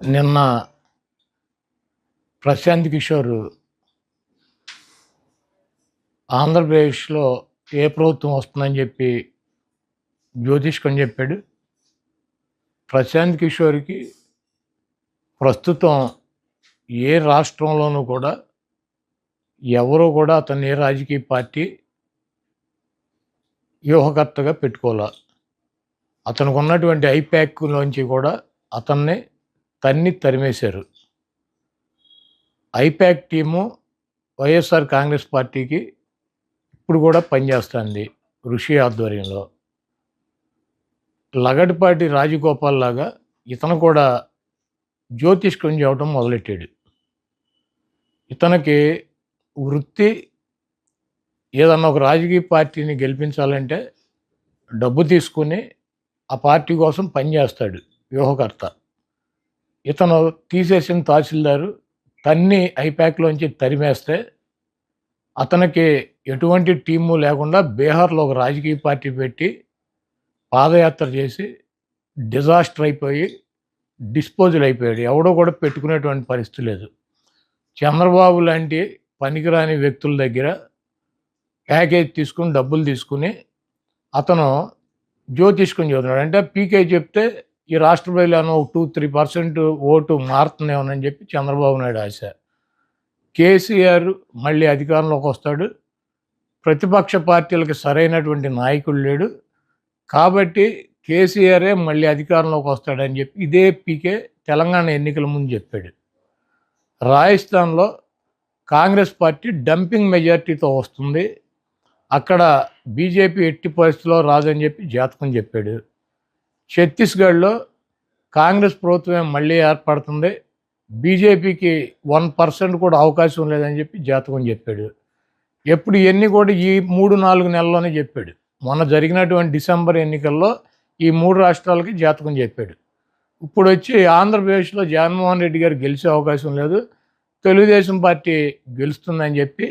నిన్న ప్రశాంత్ కిషోర్ ఆంధ్రప్రదేశ్‌లో ఏ ప్రభుత్వం వస్తుందని చెప్పి జ్యోతిష్కం చెప్పాడు. ప్రశాంత్ కిషోర్‌కి ప్రస్తుతం ఏ రాష్ట్రంలోనూ కూడా ఎవరు కూడా అతన్ని ఏ రాజకీయ పార్టీ వ్యూహకర్తగా పెట్టుకోలా. అతనికున్నటువంటి ఐపాక్‌లోంచి కూడా అతన్ని తరిమేశారు. ఐపాక్ టీము వైఎస్ఆర్ కాంగ్రెస్ పార్టీకి ఇప్పుడు కూడా పనిచేస్తుంది ఋషి ఆధ్వర్యంలో. లగడపాటి రాజగోపాల్ లాగా ఇతను కూడా జ్యోతిష్కం చెప్పడం మొదలెట్టాడు. ఇతనికి వృత్తి ఏదన్నా ఒక రాజకీయ పార్టీని గెలిపించాలంటే డబ్బు తీసుకుని ఆ పార్టీ కోసం పనిచేస్తాడు వ్యూహకర్త. ఇతను తీసేసిన తహసీల్దారు ఐపాక్‌లోంచి తరిమేస్తే అతనికి ఎటువంటి టీము లేకుండా బీహార్‌లో ఒక రాజకీయ పార్టీ పెట్టి పాదయాత్ర చేసి డిజాస్టర్ అయిపోయి డిస్పోజల్ అయిపోయాడు. ఎవడో కూడా పెట్టుకునేటువంటి పరిస్థితి లేదు. చంద్రబాబు లాంటి పనికిరాని వ్యక్తుల దగ్గర ప్యాకేజ్ తీసుకుని డబ్బులు తీసుకుని అతను జ్యోతిష్కం చెబుతున్నాడు. అంటే పీకే చెప్తే ఈ రాష్ట్ర ప్రజలను ఒక 2-3% ఓటు మారుతుందేమోనని చెప్పి చంద్రబాబు నాయుడు ఆశ. కేసీఆర్ మళ్ళీ అధికారంలోకి వస్తాడు. ప్రతిపక్ష పార్టీలకు సరైనటువంటి నాయకుడు లేడు. కాబట్టి కేసీఆరే మళ్ళీ అధికారంలోకి వస్తాడని చెప్పి ఇదే పీకే తెలంగాణ ఎన్నికల ముందు చెప్పాడు. రాజస్థాన్లో కాంగ్రెస్ పార్టీ డంపింగ్ మెజార్టీతో వస్తుంది. అక్కడ బీజేపీ ఎట్టి పరిస్థితిలో రాదని చెప్పి జాతకం చెప్పాడు. ఛత్తీస్గఢ్లో కాంగ్రెస్ ప్రభుత్వం మళ్ళీ ఏర్పడుతుంది. బీజేపీకి 1% కూడా అవకాశం లేదని చెప్పి జాతకం చెప్పాడు. ఎప్పుడు ఇవన్నీ కూడా ఈ 3-4 నెలల్లోనే చెప్పాడు. మొన్న జరిగినటువంటి డిసెంబర్ ఎన్నికల్లో ఈ 3 రాష్ట్రాలకి జాతకం చెప్పాడు. ఇప్పుడు వచ్చి ఆంధ్రప్రదేశ్లో జగన్మోహన్ రెడ్డి గారు గెలిచే అవకాశం లేదు, తెలుగుదేశం పార్టీ గెలుస్తుందని చెప్పి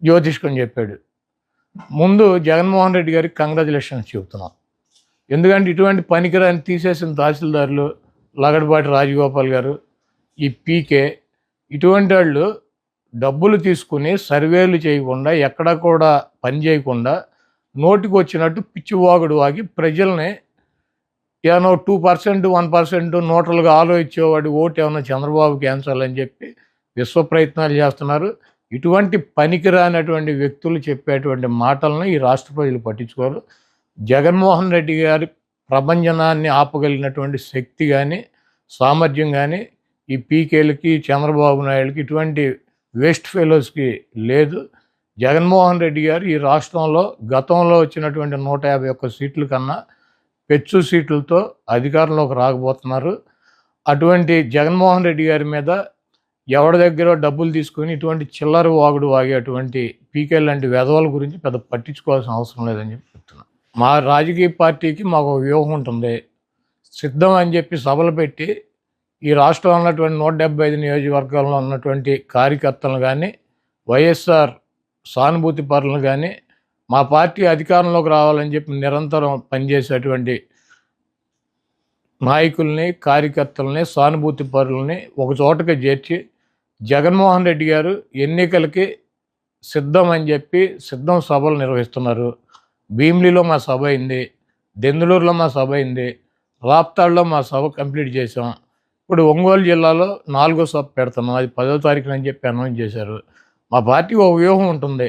జ్యోతిష్కం చెప్పాడు. ముందు జగన్మోహన్ రెడ్డి గారికి కంగ్రాచులేషన్స్ చెబుతున్నాం. ఎందుకంటే ఇటువంటి పనికిరాని తీసేసిన తహసీల్దారులు లగడపాటి రాజగోపాల్ గారు, ఈ పీకే, ఇటువంటి వాళ్ళు డబ్బులు తీసుకుని సర్వేలు చేయకుండా ఎక్కడా కూడా పని చేయకుండా నోటికి వచ్చినట్టు పిచ్చివాగుడు వాగి ప్రజల్ని ఏమన్నా 2%, 1% నోటలుగా ఆలోచించేవాడు ఓటు ఏమన్నా చంద్రబాబుకి వేయించాలని చెప్పి విశ్వ ప్రయత్నాలు చేస్తున్నారు. ఇటువంటి పనికిరానటువంటి వ్యక్తులు చెప్పేటువంటి మాటలను ఈ రాష్ట్ర ప్రజలు పట్టించుకోరు. జగన్మోహన్ రెడ్డి గారి ప్రభంజనాన్ని ఆపగలిగినటువంటి శక్తి కానీ సామర్థ్యం కానీ ఈ పీకేలకి చంద్రబాబు నాయుడుకి ఇటువంటి వేస్ట్ ఫెలోస్కి లేదు. జగన్మోహన్ రెడ్డి గారు ఈ రాష్ట్రంలో గతంలో వచ్చినటువంటి 151 సీట్ల కన్నా పెచ్చు సీట్లతో అధికారంలోకి రాకపోతున్నారు. అటువంటి జగన్మోహన్ రెడ్డి గారి మీద ఎవరి దగ్గర డబ్బులు తీసుకొని ఇటువంటి చిల్లర వాగుడు వాగేటువంటి పీకే లాంటి వెధవల గురించి పెద్ద పట్టించుకోవాల్సిన అవసరం లేదని చెప్పి చెప్తున్నాను. మా రాజకీయ పార్టీకి మాకు వ్యూహం ఉంటుంది. సిద్ధం అని చెప్పి సభలు పెట్టి ఈ రాష్ట్రంలో ఉన్నటువంటి 175 నియోజకవర్గాల్లో ఉన్నటువంటి కార్యకర్తలను కానీ వైఎస్ఆర్ సానుభూతి పరులను కానీ మా పార్టీ అధికారంలోకి రావాలని చెప్పి నిరంతరం పనిచేసేటువంటి నాయకుల్ని, కార్యకర్తలని, సానుభూతి పరులని ఒక చోటకి చేర్చి జగన్మోహన్ రెడ్డి గారు ఎన్నికలకి సిద్ధం అని చెప్పి సిద్ధం సభలు నిర్వహిస్తున్నారు. భీమిలిలో మా సభ అయింది, దెందులూరులో మా సభ అయింది, రాప్తాడులో మా సభ కంప్లీట్ చేసాం. ఇప్పుడు ఒంగోలు జిల్లాలో 4వ సభ పెడుతున్నాం. అది 10వ తారీఖున అని చెప్పి అనౌన్స్ చేశారు. మా పార్టీకి ఒక వ్యూహం ఉంటుంది.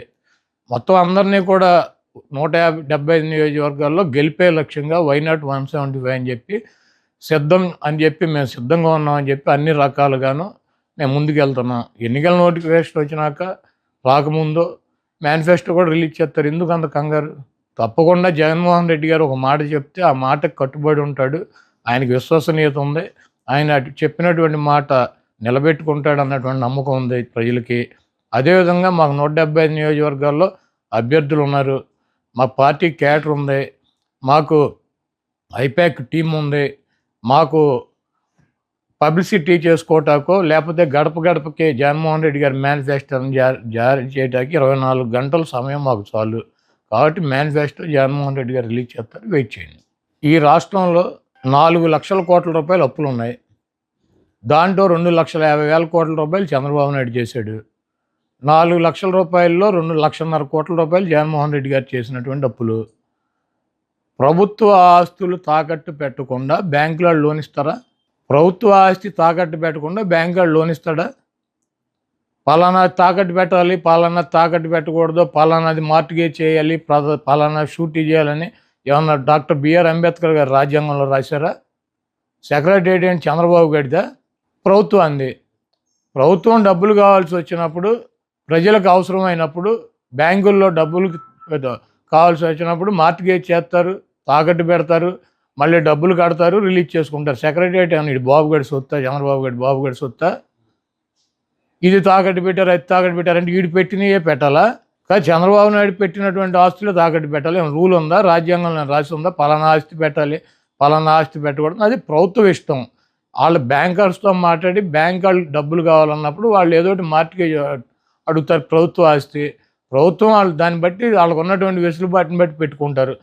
మొత్తం అందరినీ కూడా 175 నియోజకవర్గాల్లో గెలిపే లక్ష్యంగా వైనాట్ 175 అని చెప్పి సిద్ధం అని చెప్పి మేము సిద్ధంగా ఉన్నామని చెప్పి అన్ని రకాలుగాను మేము ముందుకెళ్తున్నాం. ఎన్నికల నోటిఫికేషన్ వచ్చినాక రాకముందు మేనిఫెస్టో కూడా రిలీజ్ చేస్తారు. ఎందుకు అంత కంగారు? తప్పకుండా జగన్మోహన్ రెడ్డి గారు ఒక మాట చెప్తే ఆ మాటకు కట్టుబడి ఉంటాడు. ఆయనకి విశ్వసనీయత ఉంది. ఆయన చెప్పినటువంటి మాట నిలబెట్టుకుంటాడు అన్నటువంటి నమ్మకం ఉంది ప్రజలకి. అదేవిధంగా మాకు 175 నియోజకవర్గాల్లో అభ్యర్థులు ఉన్నారు. మా పార్టీ క్యాడర్ ఉంది, మాకు ఐపాక్ టీం ఉంది, మాకు పబ్లిసిటీ చేసుకోవటాకో లేకపోతే గడప గడపకి జగన్మోహన్ రెడ్డి గారి మేనిఫెస్టోని జారీ చేయడానికి 24 గంటల సమయం మాకు చాలు. కాబట్టి మేనిఫెస్టో జగన్మోహన్ రెడ్డి గారు రిలీజ్ చేస్తారు, వెయిట్ చేయండి. ఈ రాష్ట్రంలో 4 లక్షల కోట్ల రూపాయలు అప్పులు ఉన్నాయి. దాంట్లో 2,50,000 కోట్ల రూపాయలు చంద్రబాబు నాయుడు చేశాడు. 4,00,000 రూపాయల్లో 2,50,000 కోట్ల రూపాయలు జగన్మోహన్ రెడ్డి గారు చేసినటువంటి అప్పులు. ప్రభుత్వ ఆస్తులు తాకట్టు పెట్టకుండా బ్యాంకులో లోన్ ఇస్తారా? ప్రభుత్వ ఆస్తి తాకట్టు పెట్టకుండా బ్యాంకులో లోన్ ఇస్తాడా? పలానా తాకట్టు పెట్టాలి, పలానా తాకట్టు పెట్టకూడదు, పలానాది మార్టిగేజ్ చేయాలి, పలానా షూరిటీ చేయాలని ఏమన్నా డాక్టర్ బిఆర్ అంబేద్కర్ గారు రాజ్యాంగంలో రాశారా? సెక్రటేరియట్ ఏంటి చంద్రబాబు గారిదా? ప్రభుత్వం అంది. ప్రభుత్వం డబ్బులు కావాల్సి వచ్చినప్పుడు, ప్రజలకు అవసరమైనప్పుడు, బ్యాంకుల్లో డబ్బులు కావాల్సి వచ్చినప్పుడు మార్టిగేజ్ చేస్తారు, తాకట్టు పెడతారు, మళ్ళీ డబ్బులు కడతారు, రిలీజ్ చేసుకుంటారు. సెక్రటేరియట్ అని ఇది బాబు గారి సొత్తా, చంద్రబాబు గారి బాబు గారి సొత్తా? ఇది తాకట్టు పెట్టారు, అది తాకట్టు పెట్టారంటే వీడు పెట్టినయే పెట్టాలా? కానీ చంద్రబాబు నాయుడు పెట్టినటువంటి ఆస్తులు తాకట్టు పెట్టాలి. ఏమైనా రూల్ ఉందా? రాజ్యాంగంలో రాసి ఉందా? పలానా ఆస్తి పెట్టాలి, పలానా ఆస్తి పెట్టకూడదు. అది ప్రభుత్వ ఇష్టం. వాళ్ళు బ్యాంకర్స్తో మాట్లాడి బ్యాంక్ వాళ్ళు డబ్బులు కావాలన్నప్పుడు వాళ్ళు ఏదో ఒకటి మార్టిగేజ్ అడుగుతారు. ప్రభుత్వ ఆస్తి ప్రభుత్వం వాళ్ళు దాన్ని బట్టి వాళ్ళకు ఉన్నటువంటి వెసులుబాటుని బట్టి పెట్టుకుంటారు.